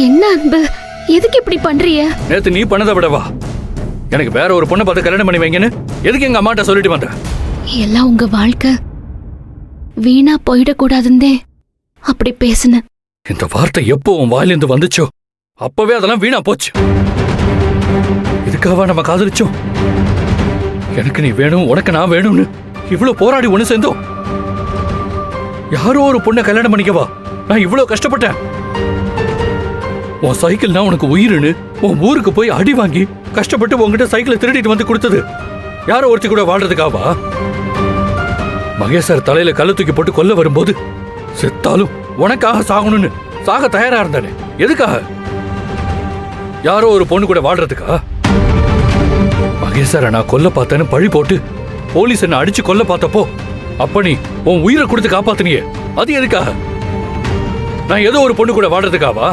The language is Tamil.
என்ன அன்பு, எதுக்கு இப்படி பண்றீங்க? நேத்து நீ பண்ணதை விடவா எனக்கு வேற ஒரு பொண்ணை பார்த்து கல்யாணம் பண்ணி வைங்கன்னு எதுக்கு எங்க அம்மாட்ட சொல்லிட்டு வந்த? எல்லாம் உங்க வாழ்க்கை வீணா போயிடக்கூடாதுந்தே அப்படி பேசுன. இந்த வார்த்தை எப்போ உன் வாயிலிருந்து வந்துச்சோ அப்பவே அதெல்லாம் வீணா போச்சு. இதுக்காக நம்ம காதலிச்சோம்? எனக்கு நீ வேணும், உனக்கு நான் வேணும்னு இவ்வளவு போராடி ஒண்ணு சேர்ந்தோம். யாரோ ஒரு பொண்ணை கல்யாணம் பண்ணிக்கவா நான் இவ்வளவு கஷ்டப்பட்டேன். உன் சைக்கிள்னா உனக்கு உயிருன்னு உன் ஊருக்கு போய் அடி வாங்கி கஷ்டப்பட்டு உன்கிட்ட சைக்கிளை திருடிட்டு வந்து கொடுத்தது யாரோ ஒருத்தி கூட வாழ்றதுக்காவா? மகேஷ் சார் தலையில கல்ல தூக்கி போட்டு கொல்ல வரும்போது செத்தாலும் உனக்காக சாகணும்னு சாக தயாரா இருந்தானே, எதுக்காக? யாரோ ஒரு பொண்ணு கூட வாழ்றதுக்கா? மகேஷ் சார் நான் கொல்ல பார்த்தேன்னு பழி போட்டு போலீஸ் என்ன அடிச்சு கொல்ல பார்த்தப்போ அப்ப நீ உன் உயிரை கொடுத்து காப்பாத்தினியே, அது எதுக்காக? நான் ஏதோ ஒரு பொண்ணு கூட வாழ்றதுக்காவா?